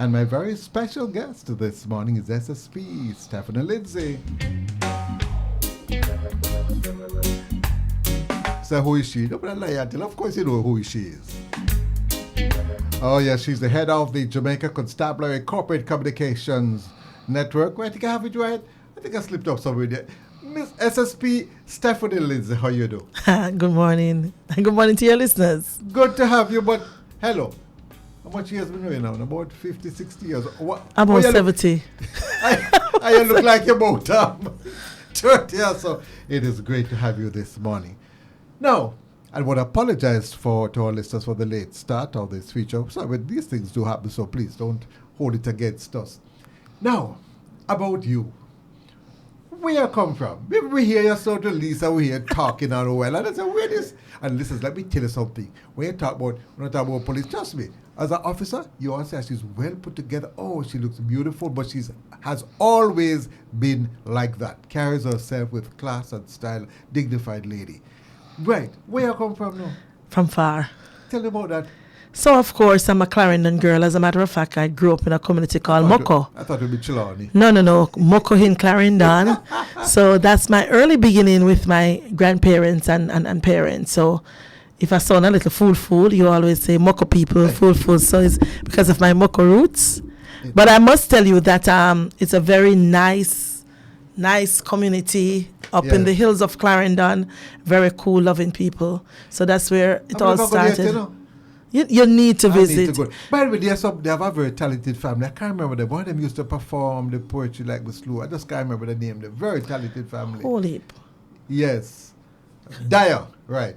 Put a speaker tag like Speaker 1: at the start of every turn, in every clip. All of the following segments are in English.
Speaker 1: And my very special guest this morning is SSP Stephanie Lindsay. So who is she? Don't lie until of course you know who she is. Oh yes, she's the head of the Jamaica Constabulary Corporate Communications Network. Where I think I have it right. I think I slipped up somewhere there. Miss SSP Stephanie Lindsay, how you do?
Speaker 2: Good morning. Good morning to your listeners.
Speaker 1: Good to have you, but hello. How much years been doing now? About 50, 60 years? What?
Speaker 2: About 70.
Speaker 1: I look like you're about 30 years, so it is great to have you this morning. Now, I want to apologize to our listeners for the late start of this feature. So these things do happen, so please don't hold it against us. Now, about you. Where you come from? We hear you so to Lisa, we hear talking all well. And I say, where this? And listen, let me tell you something. When you talk about police, trust me, as an officer, you all say she's well put together. Oh, she looks beautiful, but she has always been like that. Carries herself with class and style, dignified lady. Right. Where you come from now?
Speaker 2: From far.
Speaker 1: Tell me about that.
Speaker 2: So, of course, I'm a Clarendon girl. As a matter of fact, I grew up in a community called Mocho.
Speaker 1: I thought it would be Chilani.
Speaker 2: No. Mocho in Clarendon. So that's my early beginning with my grandparents and parents. So if I sound a little fool, you always say Mocho people, fool. So it's because of my Mocho roots. But I must tell you that it's a very nice community up in the hills of Clarendon. Very cool, loving people. So that's where it all started. You need to visit.
Speaker 1: By the way, they have a very talented family. I can't remember them. One of them used to perform the poetry like the slew. I just can't remember the name. They're very talented family.
Speaker 2: Holy.
Speaker 1: Yes. Dyer, right.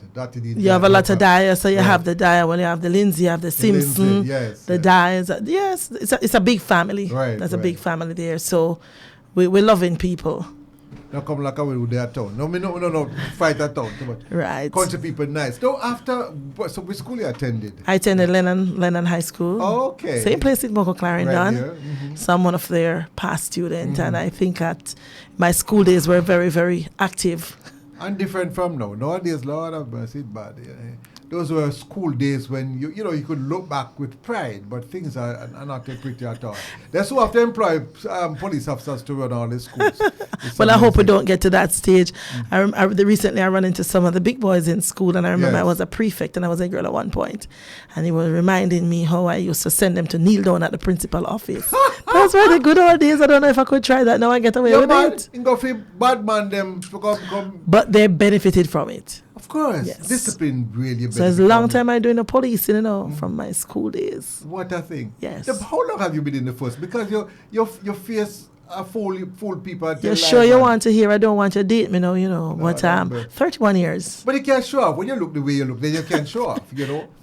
Speaker 2: You have a lot of Dyer. So you have the Dyer. Well, you have the Lindsay, you have the Simpson, the Dyers. Yes, it's a big family.
Speaker 1: Right.
Speaker 2: There's a big family there. So we're loving people.
Speaker 1: Now come like I will with their town. No, fight that town too much.
Speaker 2: Right.
Speaker 1: Country people nice. So so which school you attended?
Speaker 2: I attended Lennon High School.
Speaker 1: Oh, okay.
Speaker 2: Same place in Mocho, Clarendon.
Speaker 1: Right here. Mm-hmm.
Speaker 2: So I'm one of their past students, and I think that my school days were very, very active.
Speaker 1: And different from now. Nowadays, Lord have mercy, it's bad. Those were school days when you could look back with pride, but things are not pretty at all. That's who have to employ police officers to run all the schools.
Speaker 2: Well, I hope we don't get to that stage. Recently I ran into some of the big boys in school, and I remember I was a prefect and I was a girl at one point, and he was reminding me how I used to send them to kneel down at the principal office. Those were the good old days. I don't know if I could try that now. I get away with it.
Speaker 1: You go for bad man them to come.
Speaker 2: But they benefited from it.
Speaker 1: Of course. Yes. Discipline really benefited.
Speaker 2: So it's a long time I doing the police, from my school days.
Speaker 1: What a thing.
Speaker 2: Yes.
Speaker 1: How long have you been in the force? Because your face fool people.
Speaker 2: You're sure you want to hear? I don't want you to date me now, But 31 years.
Speaker 1: But you can't show off. When you look the way you look, then you can't show off,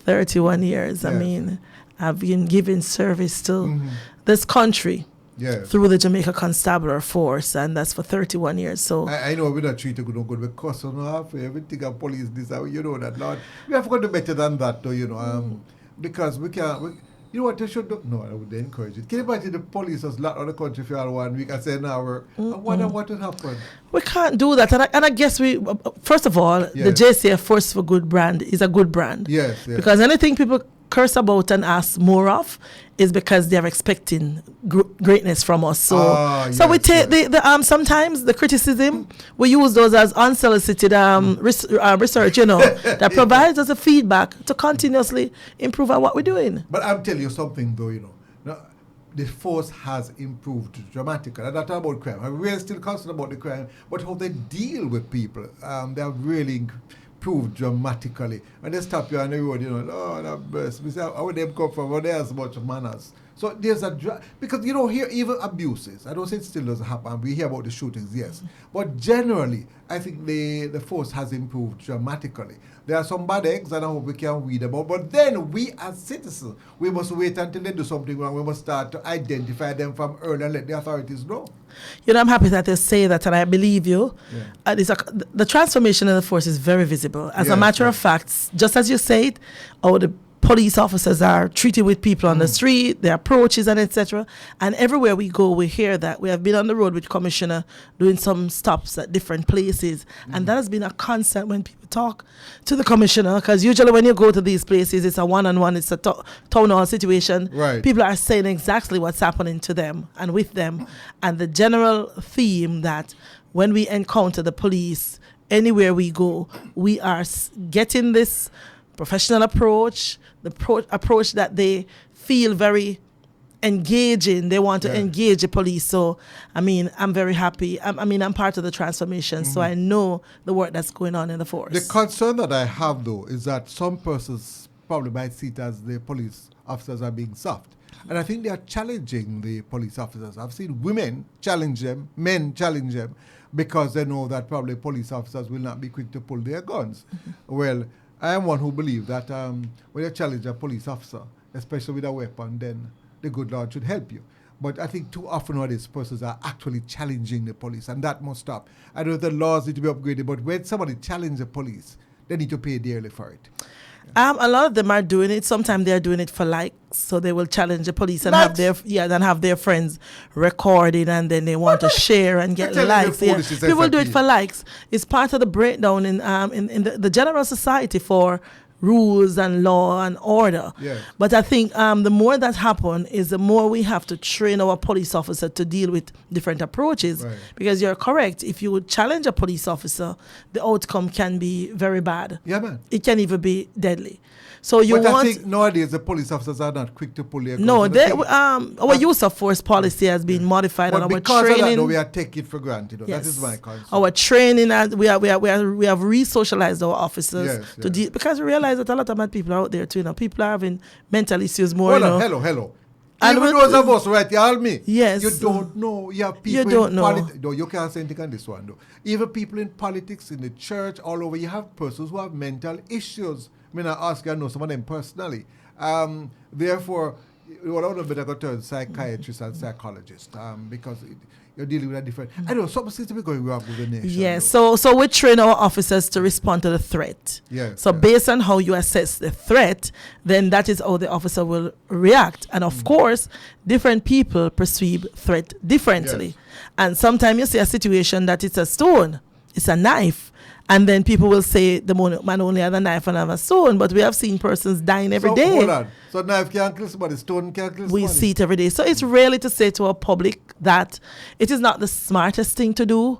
Speaker 2: 31 years. Yes. I mean, I've been giving service to this country.
Speaker 1: Yes.
Speaker 2: Through the Jamaica Constabulary Force, and that's for 31 years. So
Speaker 1: I know we're not treated good because everything of police this that Lord. We have got to do better than that though, because we can't what they should do. No, I would encourage it. Can you imagine the police has locked out the country for all 1 week and say now what would happen?
Speaker 2: We can't do that, and I guess first of all, the JCF Force for Good brand is a good brand.
Speaker 1: Yes.
Speaker 2: Because anything people curse about and ask more of is because they're expecting greatness from us. So we take the sometimes the criticism, we use those as unsolicited research, that provides us a feedback to continuously improve on what we're doing.
Speaker 1: But I'm telling you something though, the force has improved dramatically. I'm not talking about crime. We're still concerned about the crime, but how they deal with people, they have really improved dramatically. When they stop you on the road, Lord have mercy. We say, how would they come from? Well, they have so much manners. So there's because you don't hear even abuses. I don't say it still doesn't happen. We hear about the shootings, yes. But generally, I think the force has improved dramatically. There are some bad eggs, and I hope we can weed them out. But then we as citizens, we must wait until they do something wrong. We must start to identify them from early and let the authorities know.
Speaker 2: I'm happy that they say that, and I believe you. Yeah. The transformation in the force is very visible. As a matter of fact, just as you say it, the police officers are treated with people on the street, their approaches and etc. And everywhere we go, we hear that. We have been on the road with Commissioner doing some stops at different places. And that has been a constant when people talk to the Commissioner, because usually when you go to these places, it's a one-on-one, it's a town hall situation.
Speaker 1: Right.
Speaker 2: People are saying exactly what's happening to them and with them. And the general theme that when we encounter the police, anywhere we go, we are getting this professional approach, the approach that they feel very engaging. They want to engage the police. So, I mean, I'm very happy. I'm part of the transformation, so I know the work that's going on in the force.
Speaker 1: The concern that I have, though, is that some persons probably might see it as the police officers are being soft. And I think they are challenging the police officers. I've seen women challenge them, men challenge them, because they know that probably police officers will not be quick to pull their guns. Well, I am one who believes that when you challenge a police officer, especially with a weapon, then the good Lord should help you. But I think too often nowadays persons are actually challenging the police, and that must stop. I know the laws need to be upgraded, but when somebody challenges the police, they need to pay dearly for it.
Speaker 2: A lot of them are doing it. Sometimes they are doing it for likes, so they will challenge the police and have their friends recording, and then they want to share and get likes. Yeah. People do it for likes. It's part of the breakdown in the general society for rules and law and order.
Speaker 1: Yes.
Speaker 2: But I think the more that happen is the more we have to train our police officer to deal with different approaches.
Speaker 1: Right.
Speaker 2: Because you're correct. If you would challenge a police officer, the outcome can be very bad.
Speaker 1: Yeah, man.
Speaker 2: It can even be deadly. So
Speaker 1: I think nowadays the police officers are not quick to pull their guns.
Speaker 2: No, our use of force policy has been modified, and our
Speaker 1: because
Speaker 2: training.
Speaker 1: of that, we are taking it for granted.
Speaker 2: Yes.
Speaker 1: That is my concern.
Speaker 2: Our training, we have re-socialized our officers to deal, because we realize that a lot of mad people are out there too. People are having mental issues more.
Speaker 1: Hello. And even those of us right here, me.
Speaker 2: Yes.
Speaker 1: You don't know. You have people in politics. No, you can't say anything on this one, though. Even people in politics, in the church, all over, you have persons who have mental issues. I mean, I know some of them personally. Therefore, what I would better go to psychiatrists and psychologists, because you're dealing with a different. I know something seems to be going wrong with the nation.
Speaker 2: Yes, so we train our officers to respond to the threat.
Speaker 1: Yes.
Speaker 2: So based on how you assess the threat, then that is how the officer will react. And of course, different people perceive threat differently.
Speaker 1: Yes.
Speaker 2: And sometimes you see a situation that it's a stone, it's a knife. And then people will say the man only has a knife and have a stone, but we have seen persons dying every day.
Speaker 1: Hold on. So knife can't kill somebody, stone can't kill somebody.
Speaker 2: We see it every day. So it's really to say to our public that it is not the smartest thing to do.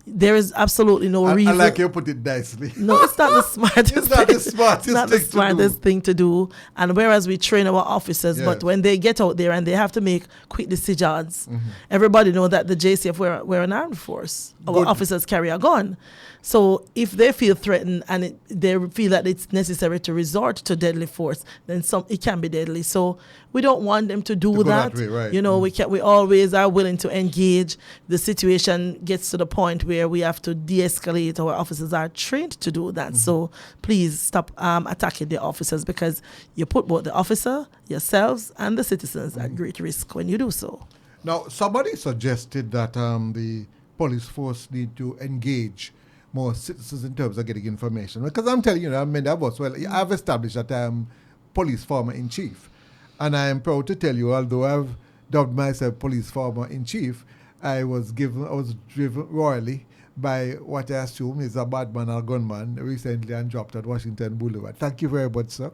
Speaker 2: There is absolutely no reason.
Speaker 1: I like you put it nicely.
Speaker 2: No, it's not the smartest
Speaker 1: It's not the smartest,
Speaker 2: it's not the smartest thing to do. And whereas we train our officers,
Speaker 1: Yes.
Speaker 2: but when they get out there and they have to make quick decisions, everybody know that the JCF, we're an armed force. Our officers carry a gun. So if they feel threatened and they feel that it's necessary to resort to deadly force, then it can be deadly. So we don't want them to do that.
Speaker 1: Way, right.
Speaker 2: You know, we always are willing to engage. The situation gets to the point where we have to de-escalate. Our officers are trained to do that. So please stop attacking the officers, because you put both the officer, yourselves, and the citizens at great risk when you do so.
Speaker 1: Now, somebody suggested that the police force need to engage more citizens in terms of getting information. Because I'm telling you, I've established that I am police former-in-chief. And I am proud to tell you, although I've dubbed myself police former-in-chief, I was driven royally by what I assume is a bad man or gunman recently and dropped at Washington Boulevard. Thank you very much, sir.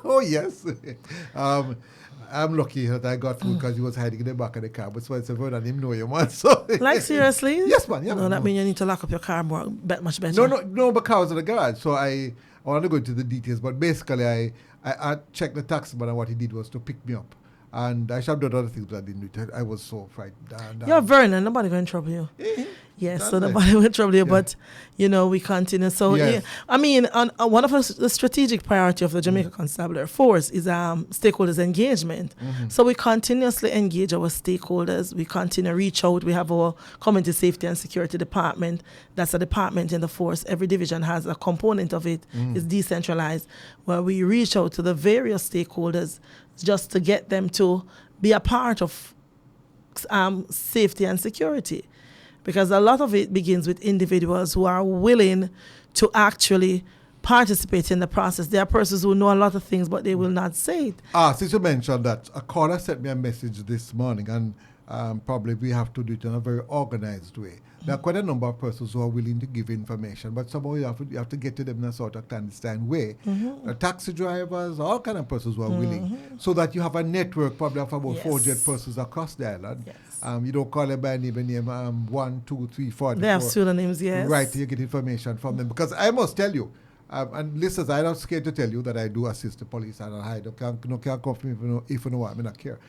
Speaker 1: Oh, yes. I'm lucky that I got food because he was hiding in the back of the car. But so I said, well, I didn't know you, man. So,
Speaker 2: like, seriously?
Speaker 1: Yes, man. Yeah,
Speaker 2: no, that means you need to lock up your car much better.
Speaker 1: No, because of the garage. So I want to go into the details. But basically, I checked the taxman, and what he did was to pick me up. And I should have done other things, but I didn't do it. I was so frightened.
Speaker 2: You're Vernon. Nobody going to trouble you. Yes, so nobody will trouble you. But, we continue. So,
Speaker 1: yes.
Speaker 2: I mean, one of the strategic priority of the Jamaica Constabulary Force is stakeholders engagement. So we continuously engage our stakeholders. We continue to reach out. We have our Community Safety and Security Department. That's a department in the force. Every division has a component of it. It's decentralized, where we reach out to the various stakeholders just to get them to be a part of safety and security. Because a lot of it begins with individuals who are willing to actually participate in the process. There are persons who know a lot of things, but they will not say it.
Speaker 1: Since you mentioned that, a caller sent me a message this morning, and probably we have to do it in a very organized way. There are quite a number of persons who are willing to give information, but somehow you have to get to them in a sort of clandestine way. Taxi drivers, all kind of persons who are willing, so that you have a network probably of about 400 persons across the island.
Speaker 2: Yes.
Speaker 1: You don't call them by name, 1, 2, 3, 4.
Speaker 2: They have pseudonyms, yes.
Speaker 1: Right, you get information from them. Because I must tell you, and listeners, I'm not scared to tell you that I do assist the police, and I can't come for me if you know what, I not care.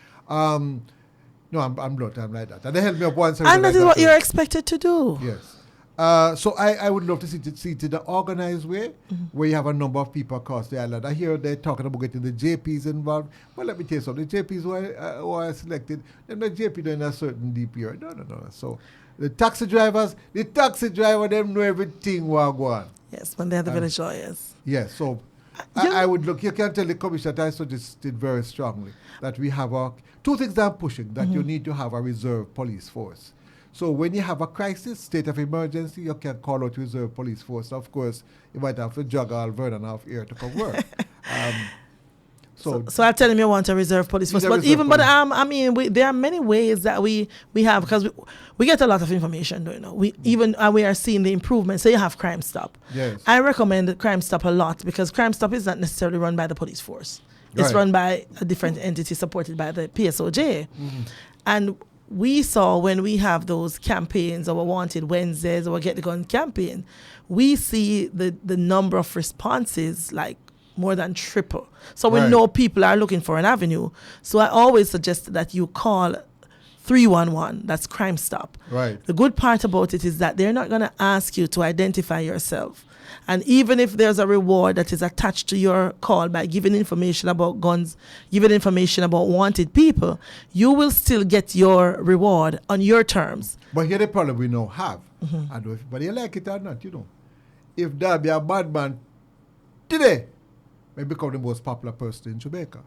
Speaker 1: No, I'm not. I'm like that. And they help me up once.
Speaker 2: And that is what you're expected to do.
Speaker 1: Yes. So I would love to see it in an organized way, where you have a number of people across the island. I hear they're talking about getting the JPs involved. Well, let me tell you something. The JPs who are selected, they're not JP doing a certain DPR. No. So the taxi driver, them know everything what go on.
Speaker 2: Yes, when they're the village lawyers.
Speaker 1: Yes, so I would look, you can tell the commission that I suggested very strongly that we have two things I'm pushing, that you need to have a reserve police force. So when you have a crisis, state of emergency, you can call out reserve police force. Of course, you might have to juggle Vernon off here to come work.
Speaker 2: So I tell him you want a reserve police force, I mean, there are many ways that we have, because we get a lot of information, we are seeing the improvement. So you have Crime Stop.
Speaker 1: Yes.
Speaker 2: I recommend Crime Stop a lot, because Crime Stop is not necessarily run by the police force. It's run by a different entity supported by the PSOJ. And we saw when we have those campaigns, our Wanted Wednesdays, our Get the Gun campaign, we see the number of responses like more than triple. So we know people are looking for an avenue. So I always suggest that you call 311, that's Crime Stop.
Speaker 1: Right.
Speaker 2: The good part about it is that they're not going to ask you to identify yourself. And even if there's a reward that is attached to your call by giving information about guns, giving information about wanted people, you will still get your reward on your terms.
Speaker 1: But here the problem we now have, I don't know if everybody like it or not, if there be a bad man today, may become the most popular person in Jamaica.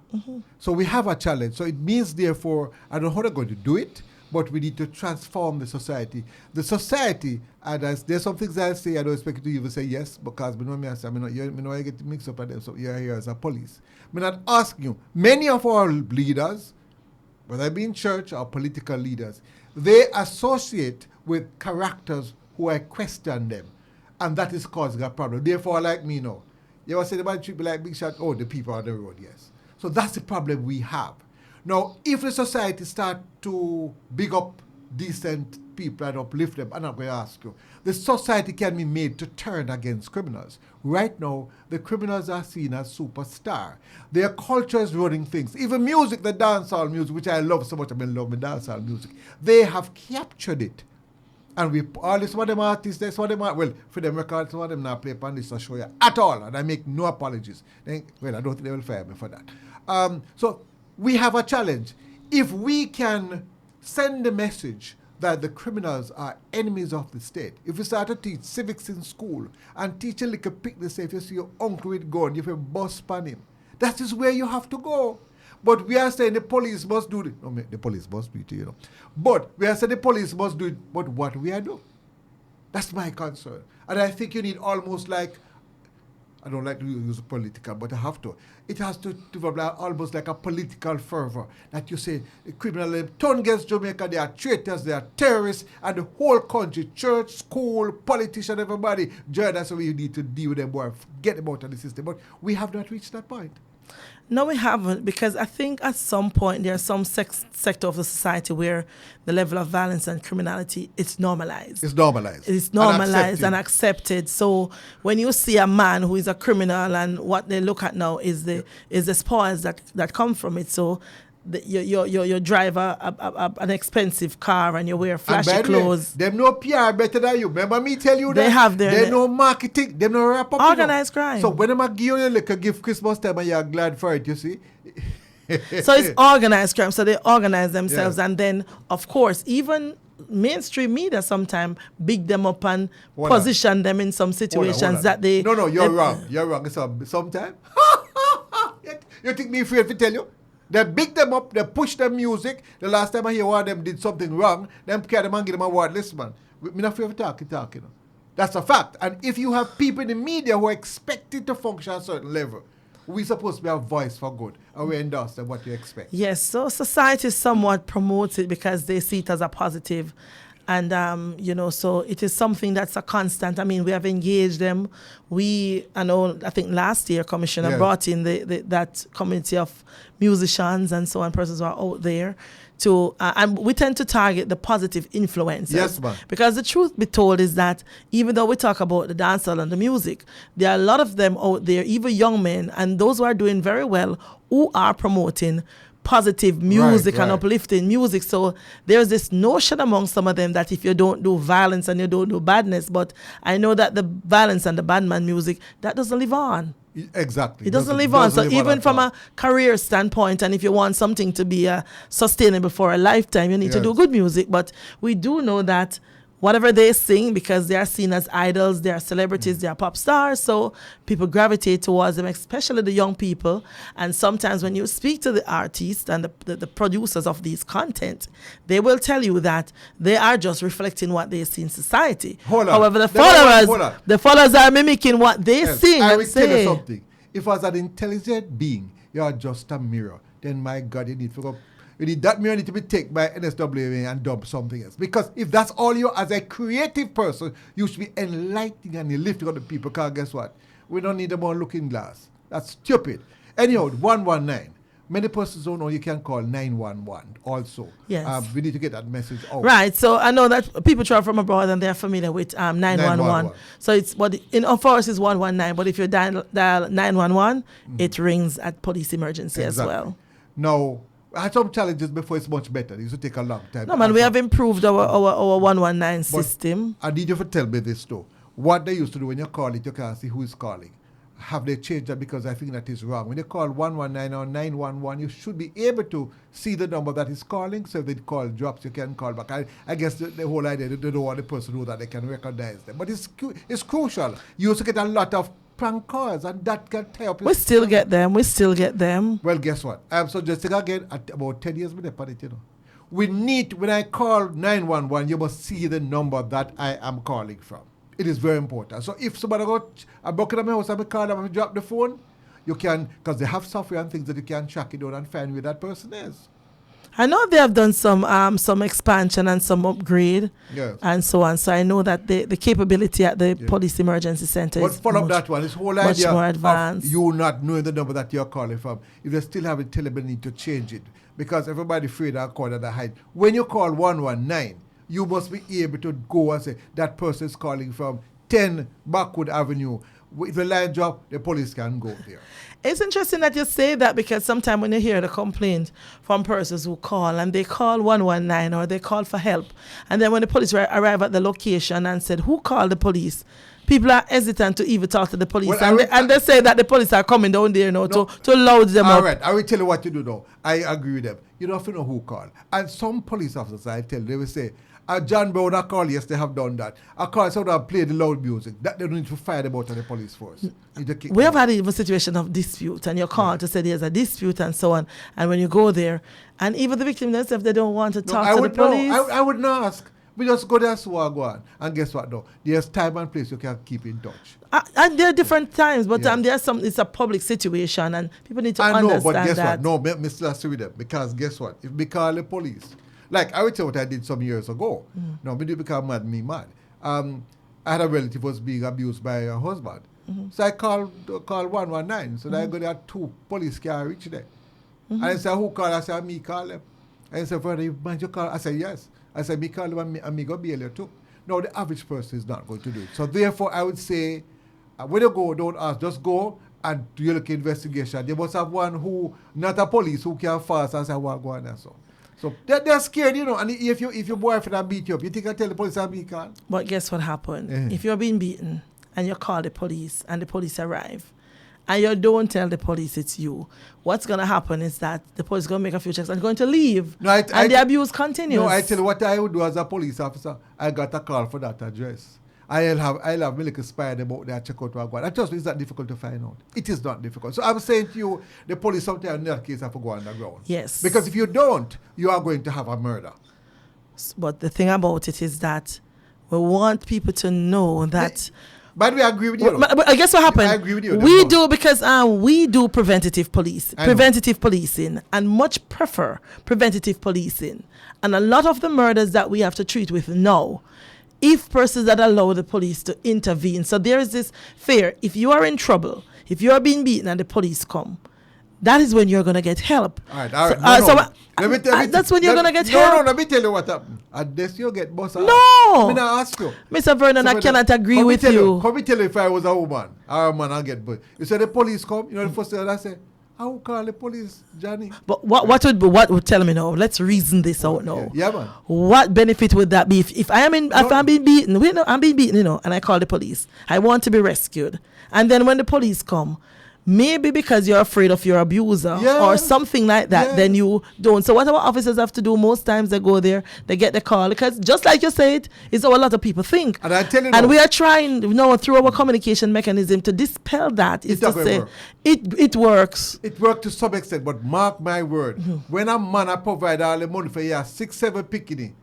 Speaker 1: So we have a challenge. So it means, therefore, I don't know how they're going to do it, but we need to transform the society. The society, and there's some things I say, I don't expect you to even say yes, because I get mixed up with them, so you're here as a police. I'm not asking you. Many of our leaders, whether they be in church or political leaders, they associate with characters who I question them, and that is causing a problem. Therefore, like me now, you ever say the man treat me like big shot? Oh, the people on the road, yes. So that's the problem we have. Now, if the society start to big up decent people and uplift them, I'm not going to ask you, the society can be made to turn against criminals. Right now, the criminals are seen as superstar. Their culture is running things. Even music, the dancehall music, which I love so much, I've been loving dancehall music, they have captured it. And we all this one of them artists, this one of them well, for them records, some of them not play upon this show you at all, and I make no apologies. I don't think they will fire me for that. So we have a challenge. If we can send the message that the criminals are enemies of the state, if we start to teach civics in school and teach a little picnic, say if you see your uncle with gun, you have a bus span him. That is where you have to go. But we are saying the police must do it. No, the police must do it, But we are saying the police must do it, but what we are doing? That's my concern. And I think you need almost like, I don't like to use political, but I have to. It has to develop almost like a political fervor. That you say, the criminal turn against Jamaica, they are traitors, they are terrorists, and the whole country, church, school, politician, everybody, that's why we need to deal with them more, get them out of the system. But we have not reached that point.
Speaker 2: No, we haven't, because I think at some point there are some sector of the society where the level of violence and criminality is normalized.
Speaker 1: It's normalized.
Speaker 2: It's normalized and accepted. So when you see a man who is a criminal, and what they look at now is the spoils that come from it. So you drive an expensive car and you wear flashy clothes.
Speaker 1: Them no PR better than you. Remember me tell you that?
Speaker 2: They have their...
Speaker 1: They no marketing. They no wrap up.
Speaker 2: Organized crime.
Speaker 1: So when I give you a little gift Christmas time and you're glad for it, you see?
Speaker 2: So it's organized crime. So they organize themselves. And then, of course, even mainstream media sometimes big them up and position them in some situations that they...
Speaker 1: No, you're wrong. You're wrong. Sometimes. You think me afraid to tell you? They big them up, they push their music. The last time I hear one of them did something wrong, them carry them and give them a word list, man. Me not afraid of talking, That's a fact. And if you have people in the media who are expected to function at a certain level, we're supposed to be a voice for good, and we endorse them what you expect.
Speaker 2: Yes, so society somewhat promotes it because they see it as a positive. And, so it is something that's a constant. I mean, we have engaged them. I think last year, Commissioner brought in that community of musicians and so on, persons who are out there and we tend to target the positive influences.
Speaker 1: Yes, ma'am.
Speaker 2: Because the truth be told is that even though we talk about the dancehall and the music, there are a lot of them out there, even young men, and those who are doing very well, who are promoting positive music and uplifting music. So there's this notion among some of them that if you don't do violence and you don't do badness, but I know that the violence and the bad man music, that doesn't live on.
Speaker 1: Exactly.
Speaker 2: It doesn't live on. So even from a career standpoint, and if you want something to be sustainable for a lifetime, you need to do good music. But we do know that whatever they sing, because they are seen as idols, they are celebrities, they are pop stars, so people gravitate towards them, especially the young people. And sometimes when you speak to the artists and the producers of these content, they will tell you that they are just reflecting what they see in society. However, the followers are mimicking what they sing.
Speaker 1: I will tell you something. If as an intelligent being, you are just a mirror, then my God, you need to go. That mirror need to be taken by NSWA and dub something else. Because if that's all you, as a creative person, you should be enlightening and lifting other people. Because guess what? We don't need them on looking glass. That's stupid. Anyhow, 119. Many persons don't know you can call 911 also.
Speaker 2: Yes.
Speaker 1: We need to get that message out.
Speaker 2: Right. So I know that people travel from abroad and they're familiar with 911. So it's for us it's 119. But if you dial 911, it rings at police emergency as well.
Speaker 1: Now, I had some challenges before it's much better. It used to take a long time.
Speaker 2: No, man, we have improved our 119 system.
Speaker 1: I need you to tell me this, though. What they used to do when you call it, you can't see who is calling. Have they changed that? Because I think that is wrong. When you call 119 or 911, you should be able to see the number that is calling. So if the call drops, you can call back. I guess the whole idea, they don't want the person to know that they can recognize them. But it's crucial. You also get a lot of prank calls, and that can tear up.
Speaker 2: We still get them.
Speaker 1: Well, guess what? I'm suggesting again, at about 10 years, we need, when I call 911, you must see the number that I am calling from. It is very important. So if somebody got a bucket of my house and I call them and drop the phone, you can, because they have software and things that you can track it down and find where that person is.
Speaker 2: I know they have done some expansion and some upgrade and so on. So I know that the capability at the police emergency center is
Speaker 1: follow up that one. This whole
Speaker 2: much
Speaker 1: idea
Speaker 2: more advanced.
Speaker 1: Of you not knowing the number that you're calling from. If they still have it, tell them they need to change it. Because everybody afraid of calling at the height. When you call 119, you must be able to go and say, that person is calling from 10 Backwood Avenue. If the line drop, the police can go there.
Speaker 2: It's interesting that you say that, because sometimes when you hear the complaint from persons who call and they call 119 or they call for help, and then when the police arrive at the location and said, who called the police? People are hesitant to even talk to the police. Well, and they say that the police are coming down there to load them up.
Speaker 1: All right, I will tell you what to do now. I agree with them. You don't have to know who called. And some police officers, I tell you, they will say, John Brown, I call, yes, they have done that. I call, so they play the loud music. That they don't need to fire them out of the police force.
Speaker 2: We have had even a situation of dispute, and you're called to say there's a dispute and so on. And when you go there, and even the victim themselves, they don't want to talk to the police.
Speaker 1: I would not ask. We just go there, so go on. And guess what, though? There's time and place you can keep in touch.
Speaker 2: And there are different times, but there's it's a public situation, and people need to understand that. I know, but guess what?
Speaker 1: No, Mr. Sweden, because guess what? If we call the police, like I would tell what I did some years ago. No, we did become mad. I had a relative who was being abused by her husband. So I called 119. So I go there, 2 police cars reach there. And I said, who called? I said, me call them. And I said, brother, you call? I said, yes. I said, me call them and me go bail you too. No, the average person is not going to do it. So therefore, I would say, when you go, don't ask, just go and do your look investigation. They must have one who, not a police, who can fast and say, what go on and so. So they're scared, And if your boyfriend beat you up, you think I tell the police I'll be called?
Speaker 2: But guess what happened? If you're being beaten and you call the police and the police arrive and you don't tell the police it's you, what's going to happen is that the police is going to make a few checks and going to leave. And the abuse continues.
Speaker 1: No, I tell you what I would do as a police officer. I got a call for that address. I'll have me like a spy about there, check out what I got. And trust me, it's not difficult to find out. It is not difficult. So I'm saying to you, the police sometimes in that case have to go underground.
Speaker 2: Yes.
Speaker 1: Because if you don't, you are going to have a murder.
Speaker 2: But the thing about it is that We want people to know that.
Speaker 1: But we agree with you.
Speaker 2: But I guess what happened?
Speaker 1: I agree with you.
Speaker 2: We do because we do preventative policing, and much prefer preventative policing. And a lot of the murders that we have to treat with now, if persons that allow the police to intervene. So there is this fear. If you are in trouble, if you are being beaten and the police come, that is when you're going to get help.
Speaker 1: All right.
Speaker 2: That's when you're going to get help.
Speaker 1: No, let me tell you what happened. At this, you get boss.
Speaker 2: No.
Speaker 1: I'm going to ask you.
Speaker 2: Mr. Vernon, I cannot agree with you.
Speaker 1: Come me tell you if I was a woman or a man, I'll get boss. You say the police come, the first thing I say, I will call the police, Johnny. But
Speaker 2: what would tell me now? Let's reason this out now.
Speaker 1: Yeah, man.
Speaker 2: What benefit would that be if I'm being beaten? I'm being beaten, and I call the police. I want to be rescued. And then when the police come, maybe because you're afraid of your abuser or something like that, then you don't. So what our officers have to do, most times they go there, they get the call. Because just like you said, it's how a lot of people think.
Speaker 1: And I tell you
Speaker 2: and we are trying through our communication mechanism to dispel that. Is to say, it works.
Speaker 1: It works to some extent, but mark my word. When a man I provide all the money for you, 6-7 picking,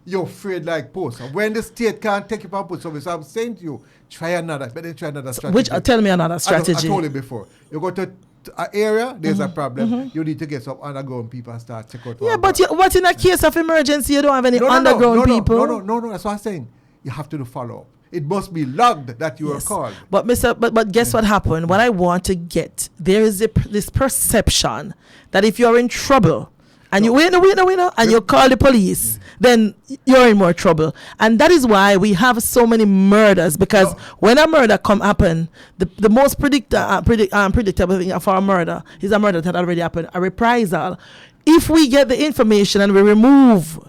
Speaker 1: you're afraid like post. When the state can't take you from post service, I'm saying to you, try another strategy.
Speaker 2: Tell me another strategy.
Speaker 1: I told you before. You go to an area, there's a problem. You need to get some underground people and start check out.
Speaker 2: Yeah, but what in a case of emergency, you don't have any underground people?
Speaker 1: No, that's what I'm saying. You have to do follow-up. It must be logged that you are called.
Speaker 2: But but guess what happened? What I want to get, there is this perception that if you're in trouble, and you and you call the police, then you're in more trouble. And that is why we have so many murders, because when a murder happen, the most predictable thing for a murder is a murder that already happened, a reprisal. If we get the information and we remove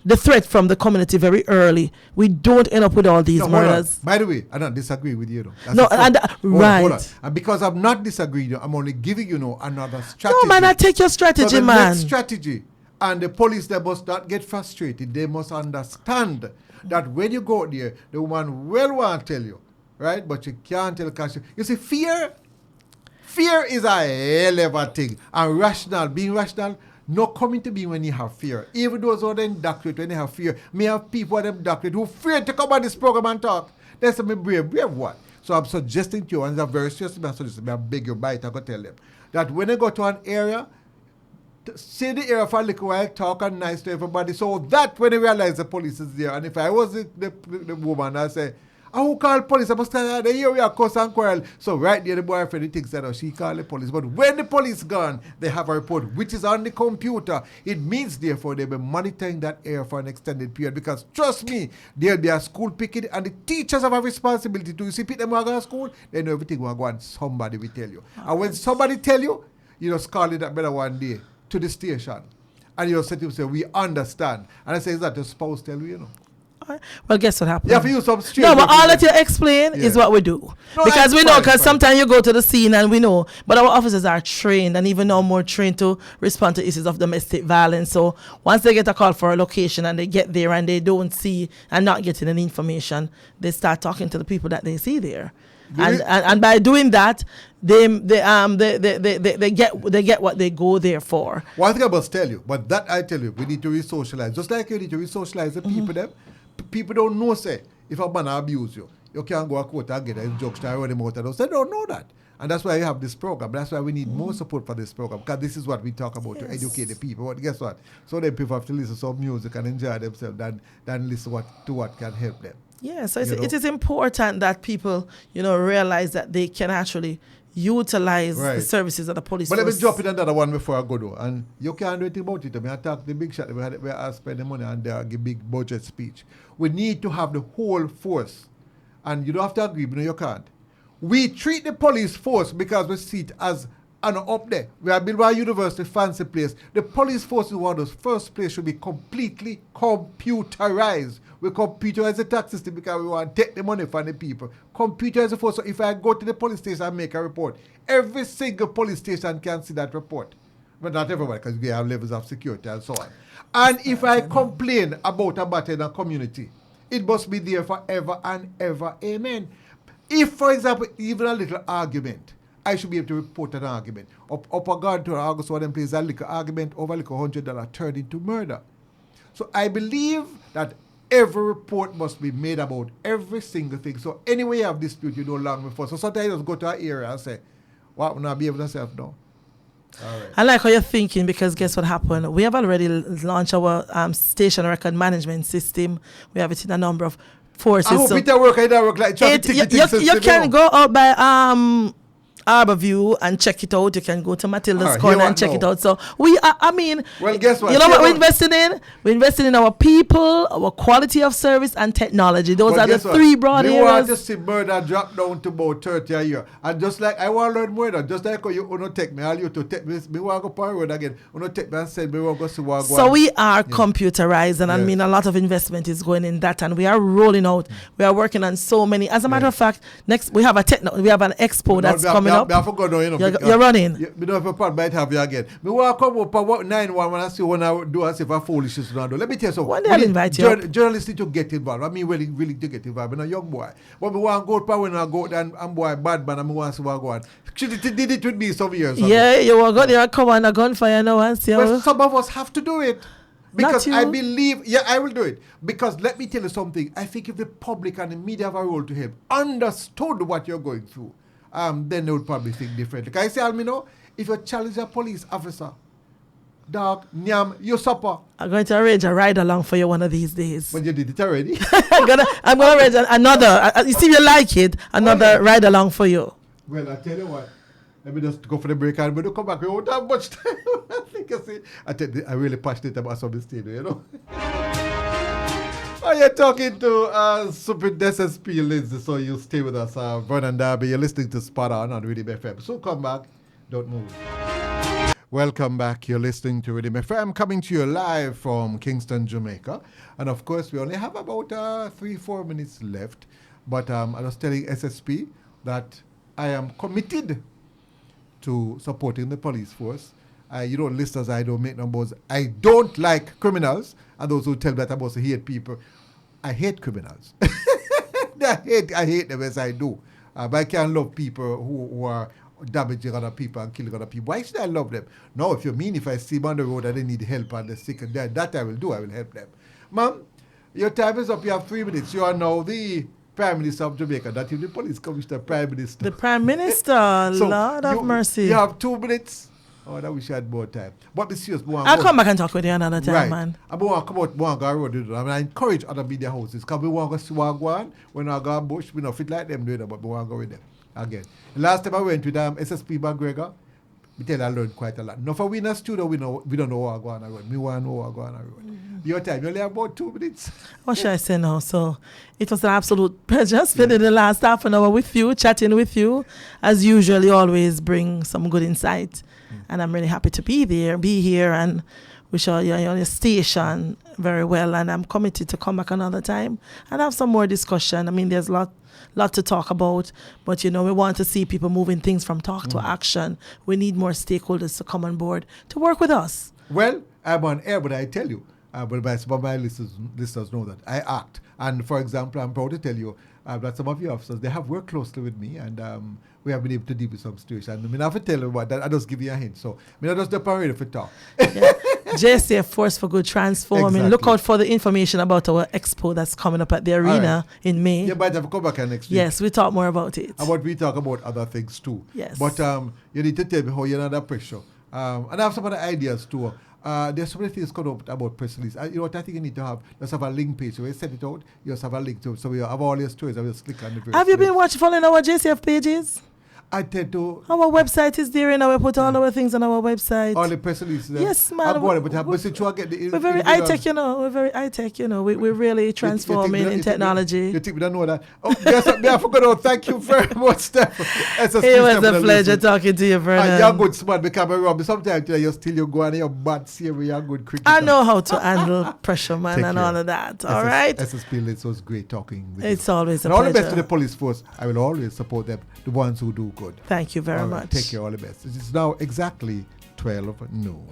Speaker 2: the threat from the community very early, we don't end up with all these murders.
Speaker 1: By the way, I don't disagree with you.
Speaker 2: Right.
Speaker 1: Hold on. And because I'm not disagreeing, I'm only giving another strategy.
Speaker 2: No, man, I take your strategy,
Speaker 1: so the
Speaker 2: man.
Speaker 1: Next strategy, and the police, they must not get frustrated. They must understand that when you go there, the woman will want to tell you, right? But you can't tell because you see, fear is a hell of a thing. And being rational, no coming to be when you have fear. Even those who are indoctrinated when they have fear. Me have people who are indoctrinated who are afraid to come on this program and talk. They say, me brave what? So I'm suggesting to you, and it's very serious, I'm suggesting, I beg your bite, I go tell them, that when they go to an area, stay the area for a little while, talk and nice to everybody, so that when they realize the police is there, and if I was the woman, I'd say, I will call police. I must tell her, here we are, cuss and quarrel. So right there, the boyfriend, he thinks that she called the police. But when the police gone, they have a report, which is on the computer. It means, therefore, they'll be monitoring that area for an extended period. Because, trust me, there'll be a school picking, and the teachers have a responsibility to, you see, pick them while to school, they know everything will go on. Somebody will tell you. And when somebody tell you, you just call it that better one day to the station. And you say to him, we understand. And I say, is that your spouse tell you,
Speaker 2: Well, guess what happened?
Speaker 1: You have to use some straight.
Speaker 2: No, but all that you explain is what we do. No, because we know, because sometimes you go to the scene and we know, but our officers are trained and even now more trained to respond to issues of domestic violence. So once they get a call for a location and they get there and they don't see and not getting any information, they start talking to the people that they see there. And by doing that, they get what they go there for.
Speaker 1: One thing I must tell you, but that I tell you, we need to re-socialize. Just like you need to re-socialize the people them. People don't know, say, if a man abuse you, you can't go to court and get a injunction and run him out of the house. They don't know that. And that's why you have this program. That's why we need more support for this program, because this is what we talk about, to educate the people. But guess what? So then people have to listen to some music and enjoy themselves than listen to what can help them.
Speaker 2: Yeah, so it is important that people, realize that they can actually utilize the services of the police
Speaker 1: But
Speaker 2: force.
Speaker 1: let me drop in another one before I go though. And you can't do anything about it. I mean, I talk the big shot, we are spending money and they give big budget speech. We need to have the whole force. And you don't have to agree, but you can't. We treat the police force because we see it as up there. We are Bilbao University, fancy place. The police force is one of those first place should be completely computerized. We computerize the tax system because we want to take the money from the people. Computerize the force. So if I go to the police station and make a report, every single police station can see that report. But not everybody, because we have levels of security and so on. And if I complain about a matter in a community, it must be there forever and ever. Amen. If, for example, even a little argument, I should be able to report an argument. Up a guard to August one and plays a little argument over $100 turned into murder. So I believe that every report must be made about every single thing. So anyway you have dispute, you don't learn before. So sometimes you just go to an area and say, what will not be able to self now? All right.
Speaker 2: I like how you're thinking, because guess what happened? We have already launched our station record management system. We have it in a number of forces.
Speaker 1: I hope it work like
Speaker 2: you can go out by Arborview and check it out. You can go to Matilda's Corner and check it out. So we are,
Speaker 1: well, guess what?
Speaker 2: You know what we're investing in? We're investing in our people, our quality of service, and technology. Those are the three broad areas.
Speaker 1: We want to see murder drop down to about 30 a year. And just like I want to learn murder, just like you want to take me, all you to take me want to go on road again. You want to take me and send me, we want to go see what.
Speaker 2: So we are computerized, and a lot of investment is going in that, and we are rolling out. We are working on so many. As a matter of fact, next we have an expo that's coming up.
Speaker 1: I forgot,
Speaker 2: you're running.
Speaker 1: You know, if a part might have you again. Me want to come up and 9-1 when I see when I do as if I foolishness. Let me tell you something.
Speaker 2: One day I'll invite you.
Speaker 1: Journalists need to get involved. I mean, really to get involved. I'm a young boy. But me want to go when I go and I'm boy bad man and me want to see what go on. She did it with me some years ago.
Speaker 2: Yeah, you want to go come on a gunfire now and see.
Speaker 1: But some of us have to do it. Because I believe, I will do it. Because let me tell you something. I think if the public and the media have a role to help, understood what you're going through, then they would probably think differently. Can I say, Almino, if you challenge a police officer, dog, nyam, you supper.
Speaker 2: I'm going to arrange a ride along for you one of these days.
Speaker 1: But you did it already.
Speaker 2: I'm going to arrange another, you see if you like it, another ride along for you.
Speaker 1: Well, I tell you what, let me just go for the break and when you come back, we won't have much time. I think I'm really passionate about some of this thing, you know. Oh, you're talking to Super SSP Lindsay, so you stay with us. Vernon Darby, you're listening to SpotOn on Riddim FM. So come back, don't move. Welcome back, you're listening to Riddim FM, coming to you live from Kingston, Jamaica. And of course, we only have about 3-4 minutes left. But I was telling SSP that I am committed to supporting the police force. You know, listeners, I don't make numbers. I don't like criminals. And those who tell me that I'm supposed to hate people. I hate criminals. I hate them as I do. But I can't love people who are damaging other people and killing other people. Why should I love them? No, if you mean if I see them on the road and they need help and they're sick and dead, that I will do. I will help them. Ma'am, your time is up. You have 3 minutes. You are now the Prime Minister of Jamaica. That is the police commissioner, Prime Minister.
Speaker 2: The Prime Minister, so Lord of mercy.
Speaker 1: You have 2 minutes. Oh, I wish I had more time. But be serious.
Speaker 2: I'll come back and talk with you another time, man.
Speaker 1: I want to come out, want to go road. I encourage other media houses because we want to see what go on. When I go bush, we don't fit like them doing it, but we want to go with them again. The last time I went with SSP McGregor, we tell I learned quite a lot. Now for we in a studio, we don't know what go on the road. We want to know what go on the road. Mm-hmm. Your time, you only have about 2 minutes.
Speaker 2: What should I say now? So it was an absolute pleasure spending the last half an hour with you, chatting with you. As usual, you always bring some good insight. And I'm really happy to be here, and wish you on your station very well. And I'm committed to come back another time and have some more discussion. I mean, there's a lot to talk about, but you know, we want to see people moving things from talk to action. We need more stakeholders to come on board to work with us.
Speaker 1: Well, I'm on air, but I tell you, but my listeners know that I act. And for example, I'm proud to tell you that some of your officers, they have worked closely with me, and we have been able to deal with some situations. I mean, I have to tell you about that. I just give you a hint. So, I mean, I just ready for talk.
Speaker 2: Yeah. JCF Force for Good Transforming. Exactly. Look out for the information about our expo that's coming up at the arena in May.
Speaker 1: You might have to come back next week.
Speaker 2: Yes, we talk more about it.
Speaker 1: We talk about other things too.
Speaker 2: Yes.
Speaker 1: But you need to tell me how you're under pressure. And I have some other ideas too. There's so many things coming up about press release. You know what I think you need to have? Just have a link page. So you send it out, you just have a link to it. So we have all your stories. I will just click on the
Speaker 2: Have you been following our JCF pages?
Speaker 1: I tend to.
Speaker 2: Our website is there, and we put all our things on our website.
Speaker 1: All the press releases.
Speaker 2: Yes, man. We're very high tech, you know. We're very high tech, you know. We're really transforming in technology.
Speaker 1: You think we don't know that? Oh, yes, I forgot. Oh, thank you very much, Steph.
Speaker 2: It was a pleasure talking to you, Vernon.
Speaker 1: You're good, smart. Because sometimes you go on your bad serious. You're good cricketer.
Speaker 2: I know how to handle pressure, man, and all of that. All right.
Speaker 1: SSP Lindsay was great talking with you.
Speaker 2: It's always a pleasure.
Speaker 1: All the best to the police force. I will always support them, the ones who do good.
Speaker 2: Thank you very much.
Speaker 1: Take care, all the best. It is now exactly 12 noon.